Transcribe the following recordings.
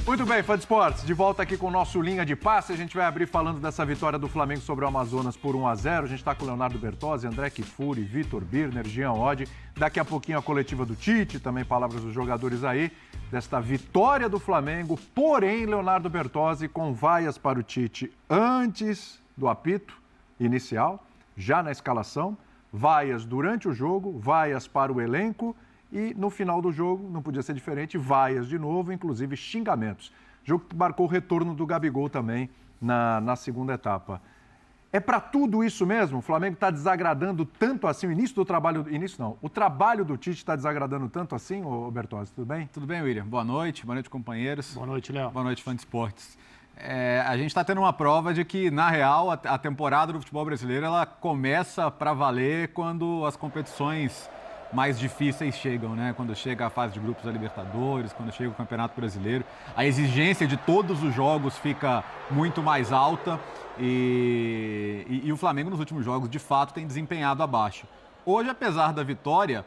Muito bem, fã de esportes, de volta aqui com o nosso Linha de Passe. A gente vai abrir falando dessa vitória do Flamengo sobre o Amazonas por 1-0. A gente está com o Leonardo Bertozzi, André Kifuri, Vitor Birner, Jean Oddi. Daqui a pouquinho a coletiva do Tite, também palavras dos jogadores aí, desta vitória do Flamengo. Porém, Leonardo Bertozzi com vaias para o Tite antes do apito inicial, já na escalação, vaias durante o jogo, vaias para o elenco. E no final do jogo, não podia ser diferente, vaias de novo, inclusive xingamentos. Jogo que marcou o retorno do Gabigol também na segunda etapa. É para tudo isso mesmo? O Flamengo está desagradando tanto assim? O início do trabalho... Início não. O trabalho do Tite está desagradando tanto assim, ô Bertozzi? Tudo bem? Tudo bem, William. Boa noite, companheiros. Boa noite, Léo. Boa noite, fã de esportes. A gente está tendo uma prova de que, na real, a temporada do futebol brasileiro ela começa para valer quando as competições mais difíceis chegam, né? Quando chega a fase de grupos da Libertadores, quando chega o Campeonato Brasileiro. A exigência de todos os jogos fica muito mais alta e o Flamengo nos últimos jogos, de fato, tem desempenhado abaixo. Hoje, apesar da vitória,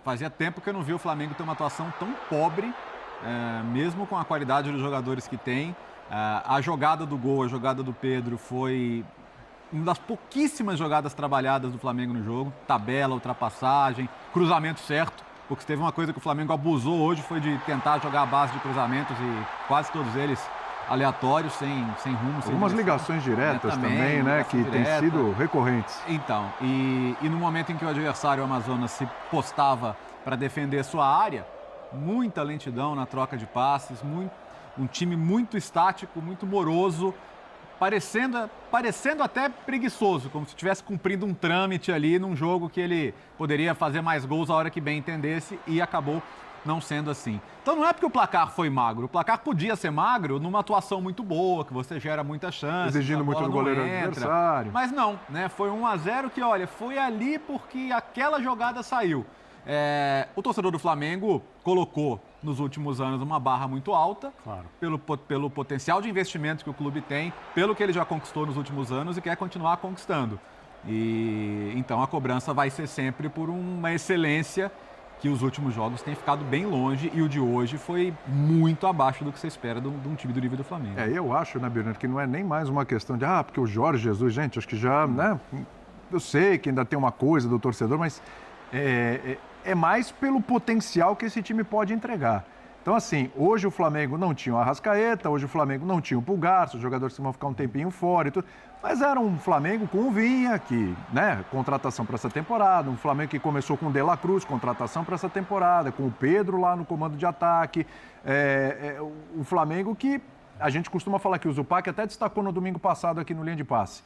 fazia tempo que eu não vi o Flamengo ter uma atuação tão pobre, mesmo com a qualidade dos jogadores que tem. A jogada do gol, a jogada do Pedro foi uma das pouquíssimas jogadas trabalhadas do Flamengo no jogo. Tabela, ultrapassagem, cruzamento certo. Porque se teve uma coisa que o Flamengo abusou hoje foi de tentar jogar a base de cruzamentos e quase todos eles aleatórios, sem rumo. Algumas ligações diretas também, né? Que têm sido recorrentes. Então, e no momento em que o adversário, o Amazonas, se postava para defender sua área, muita lentidão na troca de passes, um time muito estático, muito moroso, parecendo até preguiçoso, como se estivesse cumprindo um trâmite ali num jogo que ele poderia fazer mais gols a hora que bem entendesse e acabou não sendo assim. Então não é porque o placar foi magro, o placar podia ser magro numa atuação muito boa, que você gera muita chance. Exigindo muito do goleiro adversário. Mas não, né? Foi 1-0 que, olha, foi ali porque aquela jogada saiu. O torcedor do Flamengo colocou nos últimos anos uma barra muito alta, claro, pelo potencial de investimento que o clube tem, pelo que ele já conquistou nos últimos anos e quer continuar conquistando. E então a cobrança vai ser sempre por uma excelência que os últimos jogos têm ficado bem longe e o de hoje foi muito abaixo do que você espera de um time do nível do Flamengo. Eu acho, né, Birner, que não é nem mais uma questão de porque o Jorge Jesus, gente, acho que já, né, eu sei que ainda tem uma coisa do torcedor, mas é mais pelo potencial que esse time pode entregar. Então, assim, hoje o Flamengo não tinha o Arrascaeta, hoje o Flamengo não tinha o Pulgar, os jogadores vão ficar um tempinho fora e tudo. Mas era um Flamengo com o Vinha, que, né, contratação para essa temporada, um Flamengo que começou com o De La Cruz, contratação para essa temporada, com o Pedro lá no comando de ataque. O Flamengo que a gente costuma falar que o Zupac até destacou no domingo passado aqui no Linha de Passe.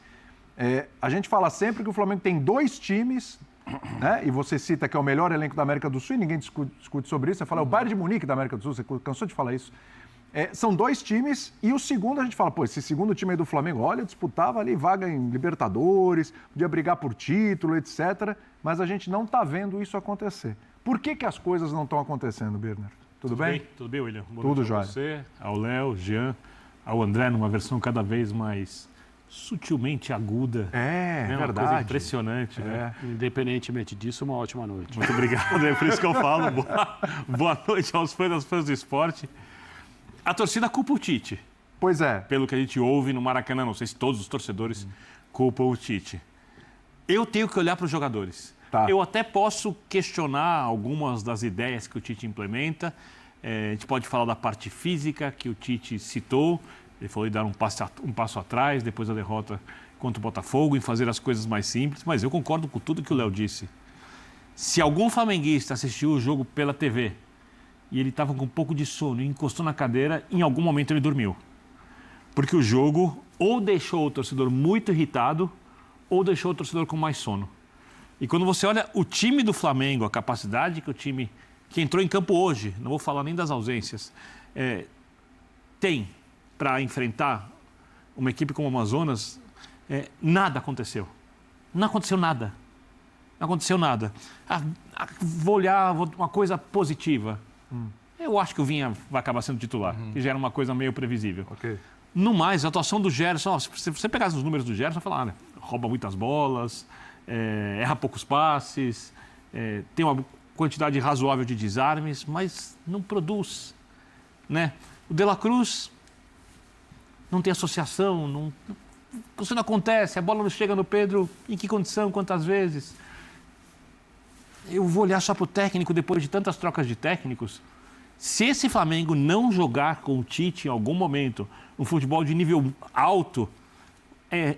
A gente fala sempre que o Flamengo tem dois times, né? E você cita que é o melhor elenco da América do Sul e ninguém discute sobre isso. Você fala, é o Bayern de Munique da América do Sul, você cansou de falar isso. São dois times e o segundo a gente fala, esse segundo time aí do Flamengo, olha, disputava ali vaga em Libertadores, podia brigar por título, etc. Mas a gente não está vendo isso acontecer. Por que as coisas não estão acontecendo, Birner? Tudo bem? Tudo bem, William. Boa Tudo noite jóia. a você, ao Léo, Jean, ao André, numa versão cada vez mais sutilmente aguda. Verdade. Uma coisa impressionante, né? Independentemente disso, uma ótima noite. Muito obrigado, é por isso que eu falo. Boa noite aos fãs do esporte. A torcida culpa o Tite. Pois é. Pelo que a gente ouve no Maracanã, não sei se todos os torcedores culpam o Tite. Eu tenho que olhar para os jogadores. Tá. Eu até posso questionar algumas das ideias que o Tite implementa. A gente pode falar da parte física que o Tite citou. Ele falou em dar um passo atrás, depois da derrota contra o Botafogo, em fazer as coisas mais simples. Mas eu concordo com tudo que o Léo disse. Se algum flamenguista assistiu o jogo pela TV e ele estava com um pouco de sono e encostou na cadeira, em algum momento ele dormiu. Porque o jogo ou deixou o torcedor muito irritado ou deixou o torcedor com mais sono. E quando você olha o time do Flamengo, a capacidade que o time que entrou em campo hoje, não vou falar nem das ausências, tem para enfrentar uma equipe como o Amazonas, nada aconteceu. Não aconteceu nada. Não aconteceu nada. Vou olhar uma coisa positiva. Eu acho que o Vinha vai acabar sendo titular, que já era uma coisa meio previsível. Ok. No mais, a atuação do Gerson, se você pegasse os números do Gerson, você fala, rouba muitas bolas, erra poucos passes, tem uma quantidade razoável de desarmes, mas não produz, né? O De La Cruz não tem associação, isso não acontece, a bola não chega no Pedro, em que condição, quantas vezes? Eu vou olhar só para o técnico depois de tantas trocas de técnicos. Se esse Flamengo não jogar com o Tite em algum momento, um futebol de nível alto, é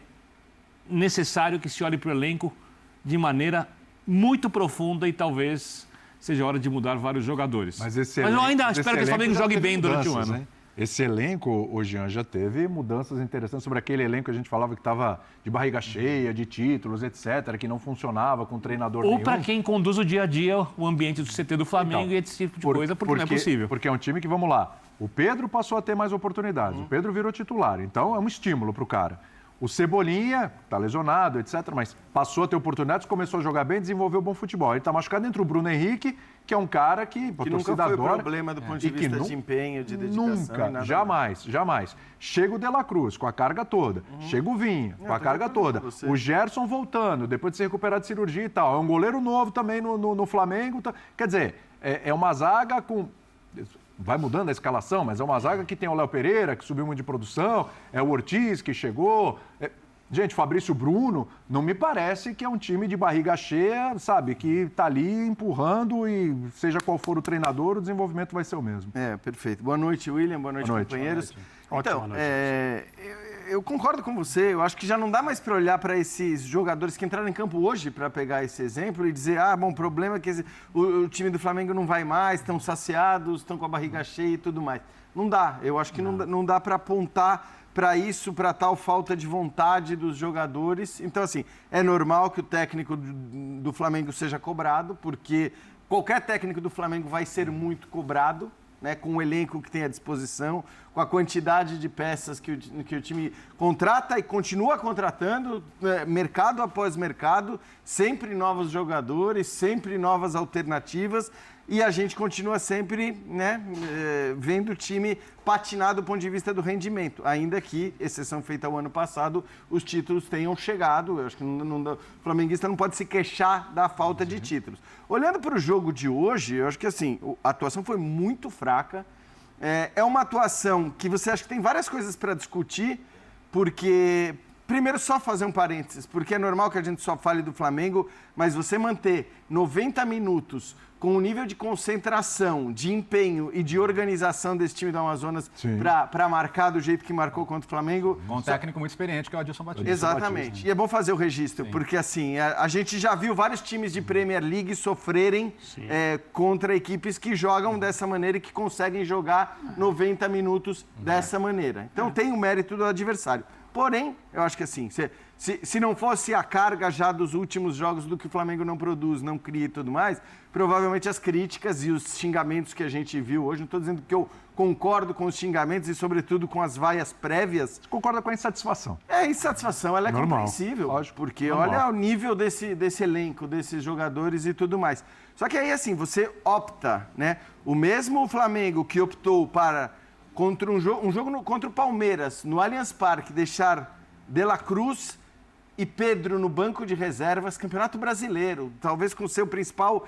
necessário que se olhe para o elenco de maneira muito profunda e talvez seja hora de mudar vários jogadores. Mas eu ainda espero que o Flamengo jogue bem durante o ano. Hein? Esse elenco, o Jean, já teve mudanças interessantes sobre aquele elenco que a gente falava que estava de barriga cheia, de títulos, etc., que não funcionava com treinador nenhum. Ou para quem conduz o dia a dia, o ambiente do CT do Flamengo e esse tipo de coisa, porque não é possível. Porque é um time que, vamos lá, o Pedro passou a ter mais oportunidades, o Pedro virou titular, então é um estímulo para o cara. O Cebolinha está lesionado, etc., mas passou a ter oportunidades, começou a jogar bem, desenvolveu bom futebol. Ele está machucado entre o Bruno Henrique, que é um cara que nunca foi problema do ponto de vista de empenho, de dedicação. Nunca, jamais. Chega o De La Cruz com a carga toda. Chega o Vinha com a carga toda. O Gerson voltando, depois de se recuperar de cirurgia e tal. É um goleiro novo também no Flamengo. Quer dizer, é uma zaga com... Vai mudando a escalação, mas é uma zaga que tem o Léo Pereira, que subiu muito de produção, é o Ortiz, que chegou. Gente, Fabrício Bruno, não me parece que é um time de barriga cheia, sabe, que está ali empurrando e seja qual for o treinador, o desenvolvimento vai ser o mesmo. Perfeito. Boa noite, William. Boa noite, companheiros. Boa noite. Ótima noite. Eu concordo com você. Eu acho que já não dá mais para olhar para esses jogadores que entraram em campo hoje, para pegar esse exemplo e dizer, o problema é que o time do Flamengo não vai mais, estão saciados, estão com a barriga cheia e tudo mais. Não dá. Eu acho que não dá para apontar para isso, para tal falta de vontade dos jogadores. Então, assim, é normal que o técnico do Flamengo seja cobrado, porque qualquer técnico do Flamengo vai ser muito cobrado, né, com o elenco que tem à disposição, com a quantidade de peças que o time contrata e continua contratando, mercado após mercado, sempre novos jogadores, sempre novas alternativas, e a gente continua sempre, né, vendo o time patinar do ponto de vista do rendimento, ainda que, exceção feita ao ano passado, os títulos tenham chegado. Eu acho que o flamenguista não pode se queixar da falta de títulos. Olhando para o jogo de hoje, eu acho que assim, a atuação foi muito fraca. É uma atuação que você acha que tem várias coisas para discutir, porque... Primeiro, só fazer um parênteses, porque é normal que a gente só fale do Flamengo, mas você manter 90 minutos com o nível de concentração, de empenho e de organização desse time do Amazonas para marcar do jeito que marcou contra o Flamengo... Com um técnico muito experiente, que é o Adilson Batista. Exatamente. E é bom fazer o registro, porque assim, a gente já viu vários times de Premier League sofrerem contra equipes que jogam dessa maneira e que conseguem jogar 90 minutos dessa maneira. Então tem o mérito do adversário. Porém, eu acho que assim, se não fosse a carga já dos últimos jogos do que o Flamengo não produz, não cria e tudo mais, provavelmente as críticas e os xingamentos que a gente viu hoje, não estou dizendo que eu concordo com os xingamentos e, sobretudo, com as vaias prévias. Você concorda com a insatisfação? Insatisfação, ela é compreensível. Lógico, porque olha o nível desse elenco, desses jogadores e tudo mais. Só que aí, assim, você opta, né? O mesmo Flamengo que optou para... Contra um jogo contra o Palmeiras, no Allianz Parque, deixar De La Cruz e Pedro no banco de reservas, Campeonato Brasileiro, talvez com o seu principal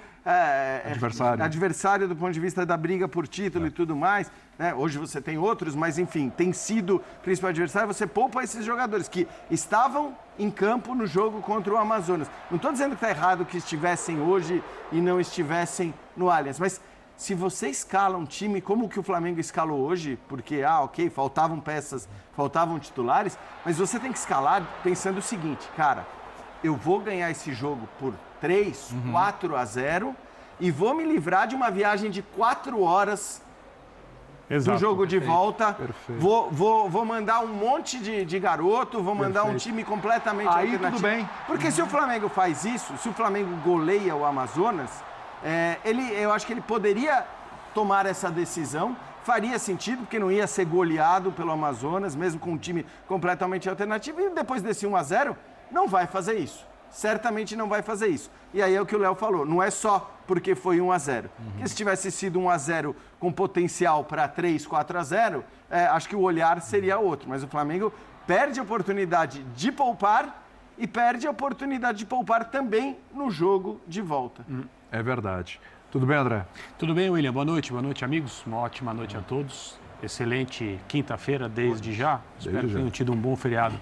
adversário do ponto de vista da briga por título e tudo mais. Né? Hoje você tem outros, mas enfim, tem sido o principal adversário. Você poupa esses jogadores que estavam em campo no jogo contra o Amazonas. Não estou dizendo que está errado que estivessem hoje e não estivessem no Allianz, mas... Se você escala um time como o que o Flamengo escalou hoje, porque, faltavam peças, faltavam titulares, mas você tem que escalar pensando o seguinte, cara, eu vou ganhar esse jogo por 3, 4-0 e vou me livrar de uma viagem de 4 horas do jogo de volta. Vou mandar um monte de garoto, vou mandar um time completamente alternativo. Tudo bem. Porque se o Flamengo faz isso, se o Flamengo goleia o Amazonas... eu acho que ele poderia tomar essa decisão, faria sentido, porque não ia ser goleado pelo Amazonas, mesmo com um time completamente alternativo, e depois desse 1-0, não vai fazer isso. Certamente não vai fazer isso. E aí é o que o Léo falou, não é só porque foi 1-0. Porque se tivesse sido 1-0 com potencial para 3, 4-0, acho que o olhar seria outro. Mas o Flamengo perde a oportunidade de poupar e perde a oportunidade de poupar também no jogo de volta. É verdade. Tudo bem, André? Tudo bem, William? Boa noite, amigos. Uma ótima noite a todos. excelente quinta-feira desde já. Espero que já. tenham tido um bom feriado.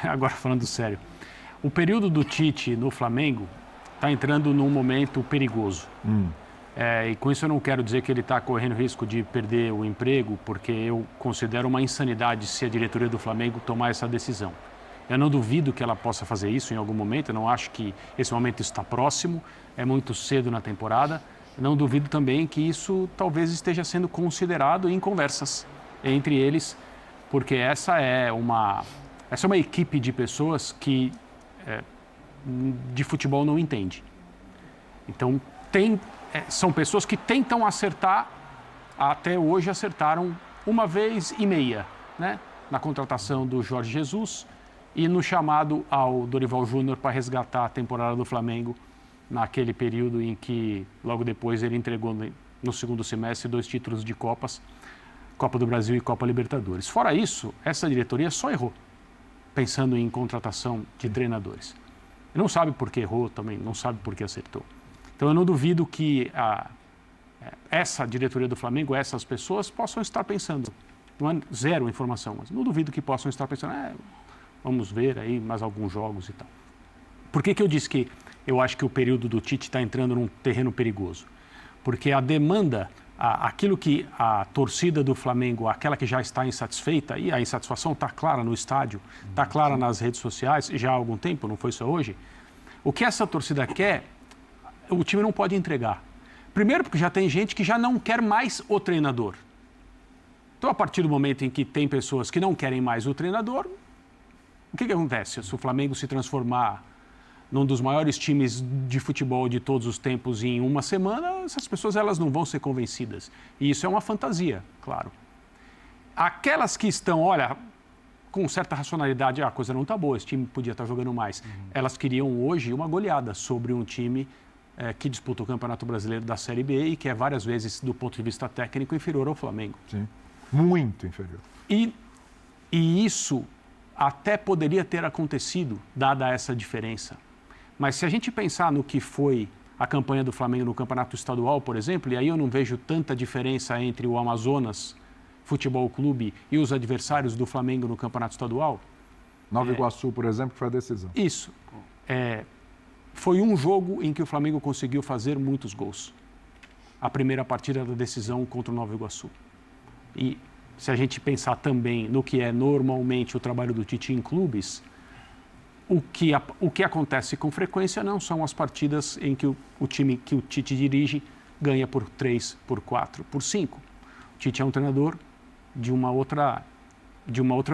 Agora, falando sério. O período do Tite no Flamengo está entrando num momento perigoso. E com isso eu não quero dizer que ele está correndo risco de perder o emprego, porque eu considero uma insanidade se a diretoria do Flamengo tomar essa decisão. Eu não duvido que ela possa fazer isso em algum momento, eu não acho que esse momento está próximo, é muito cedo na temporada. Eu não duvido também que isso talvez esteja sendo considerado em conversas entre eles, porque essa é uma equipe de pessoas que de futebol não entende. Então, são pessoas que tentam acertar, até hoje acertaram uma vez e meia, né? Na contratação do Jorge Jesus e no chamado ao Dorival Júnior para resgatar a temporada do Flamengo naquele período em que, logo depois, ele entregou no segundo semestre 2 títulos de Copas, Copa do Brasil e Copa Libertadores. Fora isso, essa diretoria só errou, pensando em contratação de treinadores. Não sabe por que errou também, não sabe por que acertou. Então, eu não duvido que essa diretoria do Flamengo, essas pessoas, possam estar pensando, não é zero informação, mas não duvido que possam estar pensando, vamos ver aí mais alguns jogos e tal. Por que eu disse que eu acho que o período do Tite está entrando num terreno perigoso? Porque a demanda, aquilo que a torcida do Flamengo, aquela que já está insatisfeita, e a insatisfação está clara no estádio, está clara nas redes sociais, já há algum tempo, não foi só hoje, o que essa torcida quer, o time não pode entregar. Primeiro porque já tem gente que já não quer mais o treinador. Então, a partir do momento em que tem pessoas que não querem mais o treinador, o que acontece? Se o Flamengo se transformar num dos maiores times de futebol de todos os tempos em uma semana, essas pessoas elas não vão ser convencidas. E isso é uma fantasia, claro. Aquelas que estão, olha, com certa racionalidade, a coisa não está boa, esse time podia estar jogando mais. Elas queriam hoje uma goleada sobre um time que disputa o Campeonato Brasileiro da Série B e que é várias vezes, do ponto de vista técnico, inferior ao Flamengo. Sim, muito inferior. E isso até poderia ter acontecido, dada essa diferença. Mas se a gente pensar no que foi a campanha do Flamengo no Campeonato Estadual, por exemplo, e aí eu não vejo tanta diferença entre o Amazonas Futebol Clube e os adversários do Flamengo no Campeonato Estadual. Nova Iguaçu, por exemplo, foi a decisão. Isso. Foi um jogo em que o Flamengo conseguiu fazer muitos gols. A primeira partida da decisão contra o Nova Iguaçu. E se a gente pensar também no que é normalmente o trabalho do Tite em clubes, o que acontece com frequência não são as partidas em que o time que o Tite dirige ganha por 3, por 4, por 5. O Tite é um treinador de uma outra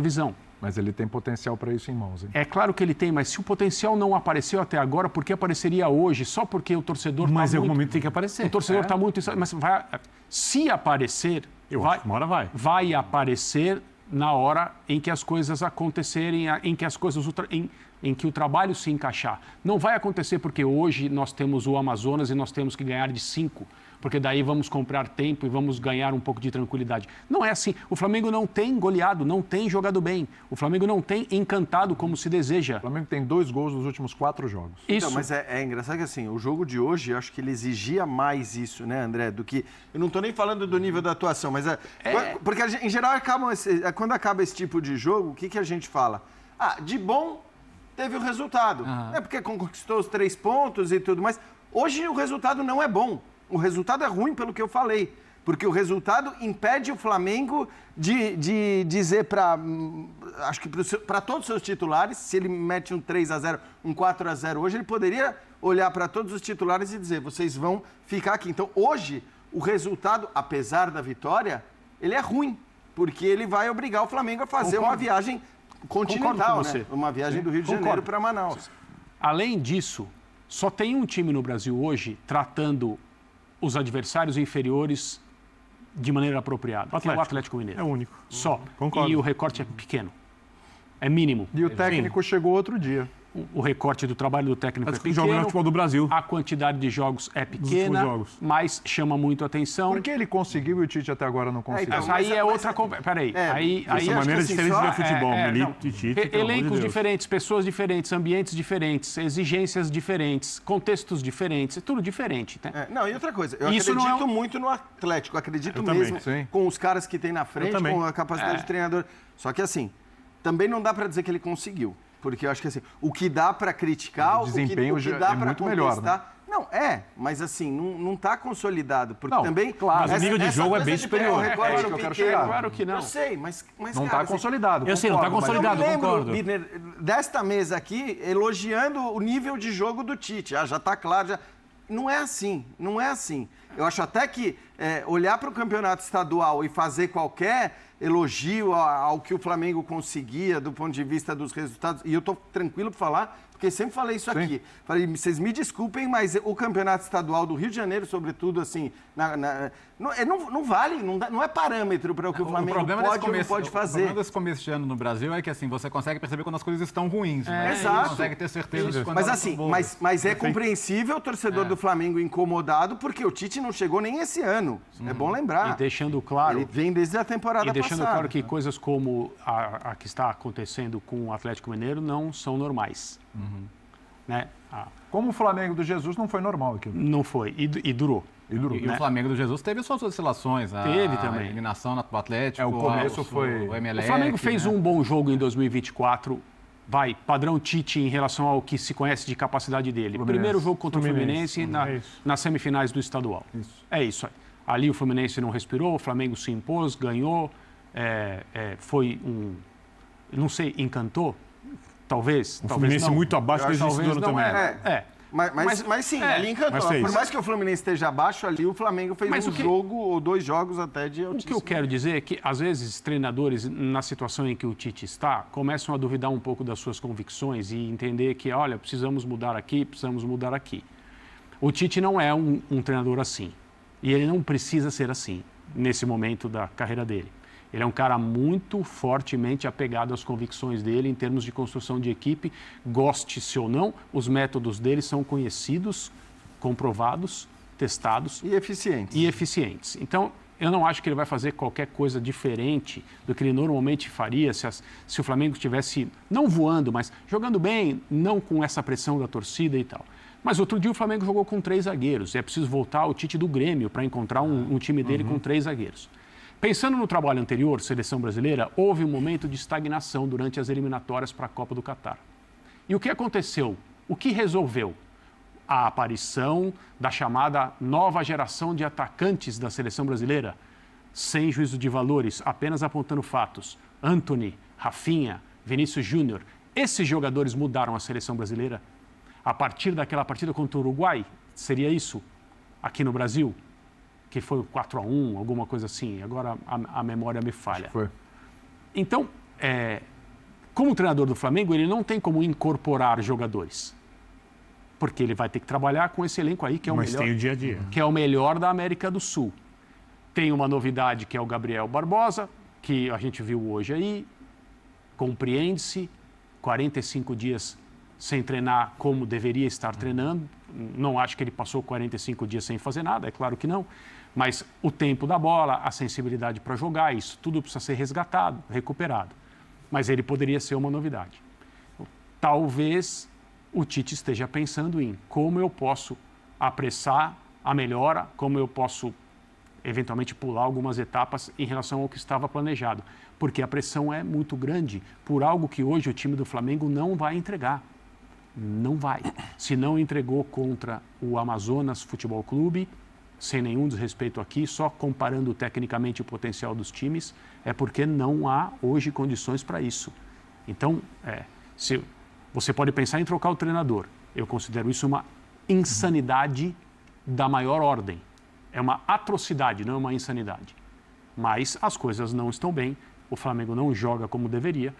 visão. Mas ele tem potencial para isso em mãos, hein? É claro que ele tem, mas se o potencial não apareceu até agora, por que apareceria hoje? Só porque o torcedor está muito... Mas em algum momento tem que aparecer. O torcedor está muito... Mas se aparecer... Uma hora vai. Vai aparecer na hora em que as coisas acontecerem, em que o trabalho se encaixar. Não vai acontecer porque hoje nós temos o Amazonas e nós temos que ganhar de 5, porque daí vamos comprar tempo e vamos ganhar um pouco de tranquilidade. Não é assim. O Flamengo não tem goleado, não tem jogado bem. O Flamengo não tem encantado como se deseja. O Flamengo tem 2 gols nos últimos 4 jogos. Isso. Então, mas é engraçado que assim, o jogo de hoje, eu acho que ele exigia mais isso, né, André, do que... Eu não estou nem falando do nível da atuação, mas porque em geral, quando acaba esse tipo de jogo, o que a gente fala? De bom teve o resultado. Porque conquistou os 3 pontos e tudo mais. Hoje o resultado não é bom. O resultado é ruim pelo que eu falei, porque o resultado impede o Flamengo de dizer acho que para todos os seus titulares, se ele mete um 3-0, um 4-0 hoje, ele poderia olhar para todos os titulares e dizer, vocês vão ficar aqui. Então, hoje, o resultado, apesar da vitória, ele é ruim, porque ele vai obrigar o Flamengo a fazer uma viagem continental, né? Uma viagem do Rio de Janeiro para Manaus. Além disso, só tem um time no Brasil hoje tratando os adversários inferiores de maneira apropriada, que é o Atlético Mineiro. É o único. Só. Concordo. E o recorte é pequeno. É mínimo. E o técnico chegou outro dia. o recorte do trabalho do técnico é Mas joga no pequeno, futebol do Brasil. a quantidade de jogos é pequena, jogos. mas chama muito atenção. Por que ele conseguiu e o Tite até agora não conseguiu? Mas aí é outra... Peraí, aí São maneiras diferentes de ver futebol. não. Milito e Tite, pelo amor de Elencos Deus. diferentes, pessoas diferentes, ambientes diferentes, exigências diferentes, contextos diferentes, é tudo diferente, né? Não, e outra coisa, eu Isso não acredito é um- muito no Atlético, acredito Eu também, mesmo sim. com os caras que tem na frente, também. com a capacidade de treinador. Só que assim, também não dá para dizer que ele conseguiu. Porque eu acho que assim, o que dá para criticar, O desempenho o que já dá é para muito melhor, contestar... Não, mas assim, não está consolidado. Porque Não, também... claro. Mas o nível de jogo é bem superior. É isso que eu quero chegar. Claro que não. Eu sei, mas Não cara, está assim, consolidado. Eu sei, não tá concordo, mas- consolidado. eu me lembro, concordo. Birner, desta mesa aqui, elogiando o nível de jogo do Tite. Já está claro. Não é assim, não é assim. Eu acho até que olhar para o campeonato estadual e fazer qualquer elogio ao que o Flamengo conseguia do ponto de vista dos resultados, e eu estou tranquilo para falar, porque sempre falei isso aqui. Falei, vocês me desculpem, mas o campeonato estadual do Rio de Janeiro, sobretudo, assim, não vale, não é parâmetro para o que o Flamengo pode ou não pode O fazer. problema desse começo de ano no Brasil é que assim, você consegue perceber quando as coisas estão ruins. Mas exato. Você consegue ter certeza disso quando Mas elas assim, estão boas. mas é compreensível o torcedor do Flamengo incomodado, porque o Tite não chegou nem esse ano. É bom lembrar. E deixando claro... Ele vem desde a temporada E deixando passada. claro que coisas como a que está acontecendo com o Atlético Mineiro não são normais. Né? Como o Flamengo do Jesus não foi normal aquilo. Não foi. E durou. E durou. E o Flamengo do Jesus teve suas oscilações. Teve também. A eliminação do Atlético. O começo foi... O Emelec, O Flamengo fez né? um bom jogo em 2024. Padrão Tite em relação ao que se conhece de capacidade dele. Fluminense. Primeiro jogo contra o Fluminense É isso. nas semifinais do estadual. Isso. É isso aí. Ali o Fluminense não respirou, o Flamengo se impôs, ganhou. Foi um... Não sei, encantou? Talvez. O talvez Fluminense não. muito abaixo desse Talvez ano não também. é. Mas sim, ali encantou. mas fez. Por mais que o Fluminense esteja abaixo, ali o Flamengo fez Mas um o que- jogo ou 2 jogos até de O que altíssimo. eu quero dizer é que, às vezes, treinadores, na situação em que o Tite está, começam a duvidar um pouco das suas convicções e entender que, olha, precisamos mudar aqui, precisamos mudar aqui. O Tite não é um treinador assim. E ele não precisa ser assim, nesse momento da carreira dele. Ele é um cara muito fortemente apegado às convicções dele em termos de construção de equipe. Goste-se ou não, os métodos dele são conhecidos, comprovados, testados E eficiente. e eficientes. Então, eu não acho que ele vai fazer qualquer coisa diferente do que ele normalmente faria se o Flamengo estivesse, não voando, mas jogando bem, não com essa pressão da torcida e tal. Mas outro dia o Flamengo jogou com 3 zagueiros. É preciso voltar ao Tite do Grêmio para encontrar um time dele com 3 zagueiros. Pensando no trabalho anterior, seleção brasileira, houve um momento de estagnação durante as eliminatórias para a Copa do Catar. E o que aconteceu? O que resolveu? A aparição da chamada nova geração de atacantes da seleção brasileira, sem juízo de valores, apenas apontando fatos. Antony, Rafinha, Vinícius Júnior. Esses jogadores mudaram a seleção brasileira. A partir daquela partida contra o Uruguai, seria isso aqui no Brasil? Que foi o 4-1, alguma coisa assim. Agora a memória me falha. Foi. Então, como treinador do Flamengo, ele não tem como incorporar jogadores. Porque ele vai ter que trabalhar com esse elenco aí, que é o Mas melhor. tem o dia a dia. Que é o melhor da América do Sul. Tem uma novidade que é o Gabriel Barbosa, que a gente viu hoje aí. Compreende-se, 45 dias sem treinar como deveria estar treinando. Não acho que ele passou 45 dias sem fazer nada, é claro que não. Mas o tempo da bola, a sensibilidade para jogar, isso tudo precisa ser resgatado, recuperado. Mas ele poderia ser uma novidade. Talvez o Tite esteja pensando em como eu posso apressar a melhora, como eu posso eventualmente pular algumas etapas em relação ao que estava planejado. Porque a pressão é muito grande por algo que hoje o time do Flamengo não vai entregar. Não vai. Se não entregou contra o Amazonas Futebol Clube, sem nenhum desrespeito aqui, só comparando tecnicamente o potencial dos times, é porque não há hoje condições para isso. Então, se você pode pensar em trocar o treinador. Eu considero isso uma insanidade da maior ordem. É uma atrocidade, não é uma insanidade. Mas as coisas não estão bem, o Flamengo não joga como deveria,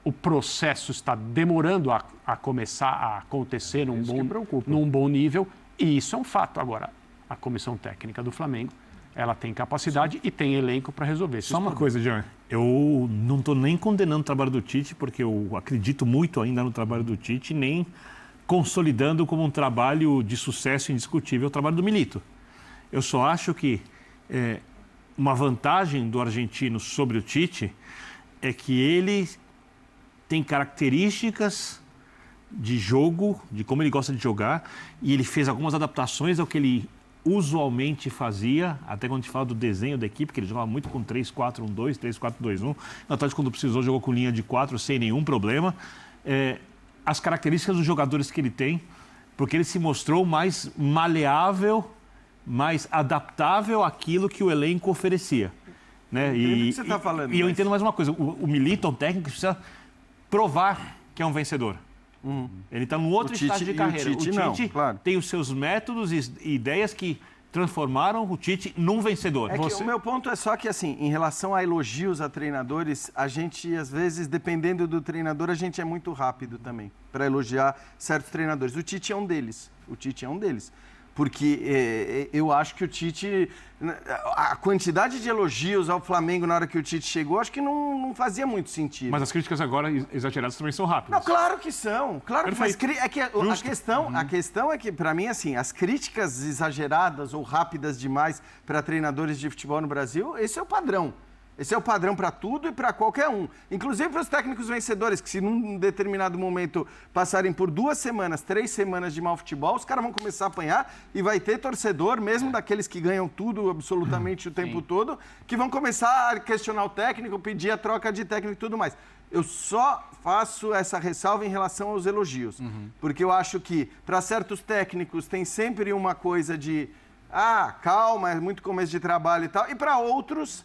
o processo está demorando a começar a acontecer num bom nível, e isso é um fato. Agora, a comissão técnica do Flamengo ela tem capacidade e tem elenco para resolver. Só uma coisa, Jean. Eu não estou nem condenando o trabalho do Tite, porque eu acredito muito ainda no trabalho do Tite, nem consolidando como um trabalho de sucesso indiscutível o trabalho do Milito. Eu só acho que uma vantagem do argentino sobre o Tite é que ele tem características de jogo, de como ele gosta de jogar, e ele fez algumas adaptações ao que ele usualmente fazia, até quando a gente fala do desenho da equipe, que ele jogava muito com 3-4-1-2, 3-4-2-1. No Atlético, quando precisou, jogou com linha de 4 sem nenhum problema. As características dos jogadores que ele tem, porque ele se mostrou mais maleável, mais adaptável àquilo que o elenco oferecia. Né? E você tá falando, eu entendo mais uma coisa, o Milito é um técnico que precisa provar que é um vencedor. Ele está num outro estágio de carreira. O Tite claro. Tem os seus métodos e ideias que transformaram o Tite num vencedor. O meu ponto é só que, assim, em relação a elogios a treinadores, a gente, às vezes, dependendo do treinador, a gente é muito rápido também para elogiar certos treinadores. O Tite é um deles. Porque eu acho que o Tite... A quantidade de elogios ao Flamengo na hora que o Tite chegou, acho que não fazia muito sentido. Mas as críticas agora exageradas também são rápidas. Não, claro que são. Claro que, mas a questão é que, para mim, assim, as críticas exageradas ou rápidas demais para treinadores de futebol no Brasil, esse é o padrão. Esse é o padrão para tudo e para qualquer um. Inclusive para os técnicos vencedores, que se num determinado momento passarem por 2 semanas, 3 semanas de mau futebol, os caras vão começar a apanhar e vai ter torcedor, mesmo daqueles que ganham tudo absolutamente o tempo todo, que vão começar a questionar o técnico, pedir a troca de técnico e tudo mais. Eu só faço essa ressalva em relação aos elogios. Porque eu acho que para certos técnicos tem sempre uma coisa de calma, é muito começo de trabalho e tal. E para outros...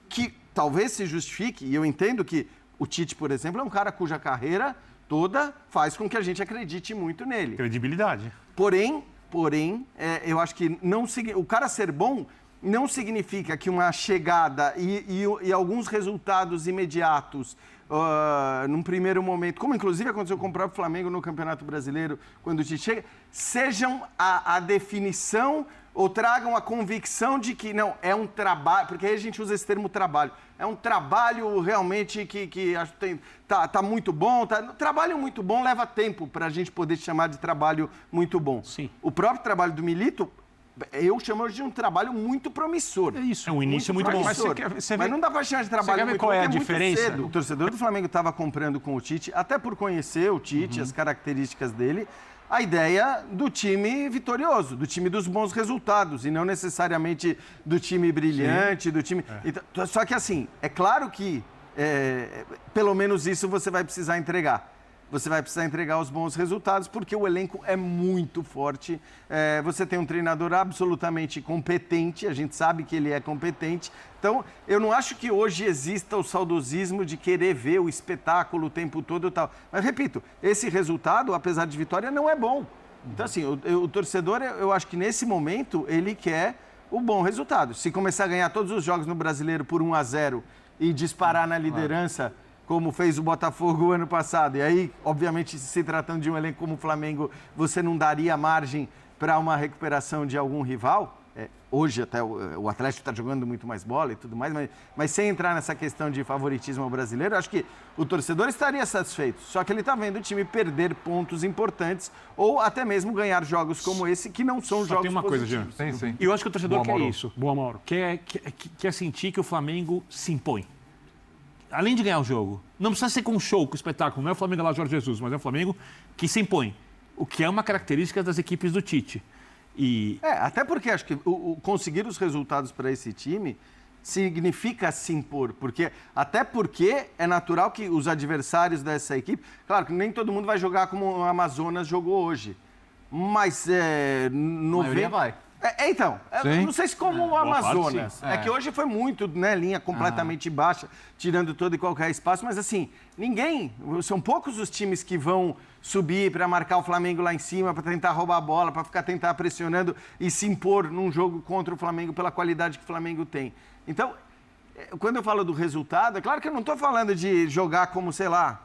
que talvez se justifique, e eu entendo que o Tite, por exemplo, é um cara cuja carreira toda faz com que a gente acredite muito nele. Credibilidade. Porém, eu acho que o cara ser bom não significa que uma chegada e alguns resultados imediatos num primeiro momento, como inclusive aconteceu com o próprio Flamengo no Campeonato Brasileiro, quando o Tite chega, sejam a definição ou tragam a convicção de que não, é um trabalho, porque aí a gente usa esse termo trabalho, é um trabalho realmente que acho que tá muito bom, trabalho muito bom leva tempo para a gente poder chamar de trabalho muito bom. Sim. O próprio trabalho do Milito, eu chamo de um trabalho muito promissor. É isso. É um início muito bom. Mas não dá para chamar de trabalho muito qual é a muito diferença? cedo. O torcedor do Flamengo estava comprando com o Tite, até por conhecer o Tite, as características dele, a ideia do time vitorioso, do time dos bons resultados, e não necessariamente do time brilhante, do time... Então, só que assim, é claro que pelo menos isso você vai precisar entregar. Você vai precisar entregar os bons resultados, porque o elenco é muito forte. Você tem um treinador absolutamente competente, a gente sabe que ele é competente. Então, eu não acho que hoje exista o saudosismo de querer ver o espetáculo o tempo todo e tal. Mas, repito, esse resultado, apesar de vitória, não é bom. Então, assim, o torcedor, eu acho que nesse momento, ele quer o bom resultado. Se começar a ganhar todos os jogos no Brasileiro por 1-0 e disparar na liderança... como fez o Botafogo ano passado. E aí, obviamente, se tratando de um elenco como o Flamengo, você não daria margem para uma recuperação de algum rival. Hoje até o Atlético está jogando muito mais bola e tudo mais, mas sem entrar nessa questão de favoritismo ao brasileiro, acho que o torcedor estaria satisfeito. Só que ele está vendo o time perder pontos importantes ou até mesmo ganhar jogos como esse, que não são jogos tem uma positivos. coisa, Jean. Sim. E eu acho que o torcedor quer isso. Boa, Mauro. Quer sentir que o Flamengo se impõe. Além de ganhar o jogo, não precisa ser com um show, com espetáculo. Não é o Flamengo lá Jorge Jesus, mas é o Flamengo que se impõe. O que é uma característica das equipes do Tite. Até porque acho que conseguir os resultados para esse time significa se impor. Até porque é natural que os adversários dessa equipe... Claro que nem todo mundo vai jogar como o Amazonas jogou hoje. Mas A maioria vai. Então, eu não sei se como o Amazonas. Parte, que hoje foi muito, linha completamente baixa, tirando todo e qualquer espaço, mas assim, são poucos os times que vão subir para marcar o Flamengo lá em cima, para tentar roubar a bola, para tentar pressionando e se impor num jogo contra o Flamengo pela qualidade que o Flamengo tem. Então, quando eu falo do resultado, é claro que eu não estou falando de jogar como, sei lá,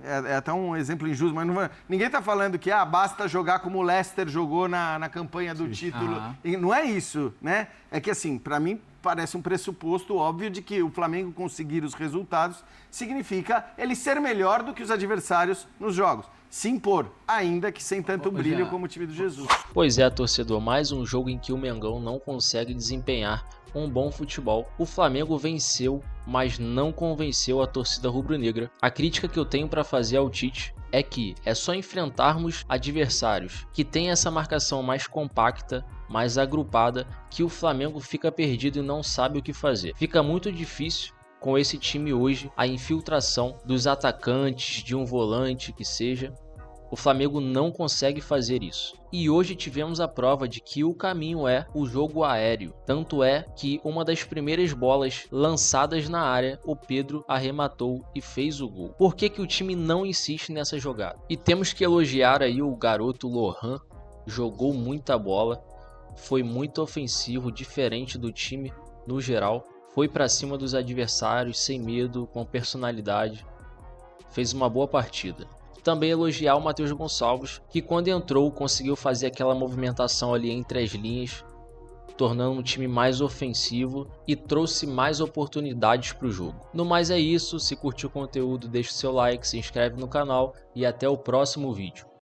é até um exemplo injusto, mas ninguém está falando que basta jogar como o Leicester jogou na campanha do título. E não é isso, né? É que, assim, para mim, parece um pressuposto óbvio de que o Flamengo conseguir os resultados significa ele ser melhor do que os adversários nos jogos. Se impor, ainda que sem tanto brilho como o time do Jesus. Pois é, torcedor, mais um jogo em que o Mengão não consegue desempenhar um bom futebol. O Flamengo venceu, mas não convenceu a torcida rubro-negra. A crítica que eu tenho para fazer ao Tite é que é só enfrentarmos adversários que têm essa marcação mais compacta, mais agrupada, que o Flamengo fica perdido e não sabe o que fazer. Fica muito difícil com esse time hoje a infiltração dos atacantes, de um volante que seja. O Flamengo não consegue fazer isso. E hoje tivemos a prova de que o caminho é o jogo aéreo. Tanto é que uma das primeiras bolas lançadas na área, o Pedro arrematou e fez o gol. Por que o time não insiste nessa jogada? E temos que elogiar aí o garoto Lohan. Jogou muita bola, foi muito ofensivo, diferente do time no geral. Foi para cima dos adversários sem medo, com personalidade. Fez uma boa partida. Também elogiar o Matheus Gonçalves, que quando entrou conseguiu fazer aquela movimentação ali entre as linhas, tornando um time mais ofensivo e trouxe mais oportunidades para o jogo. No mais é isso, se curtiu o conteúdo deixa o seu like, se inscreve no canal e até o próximo vídeo.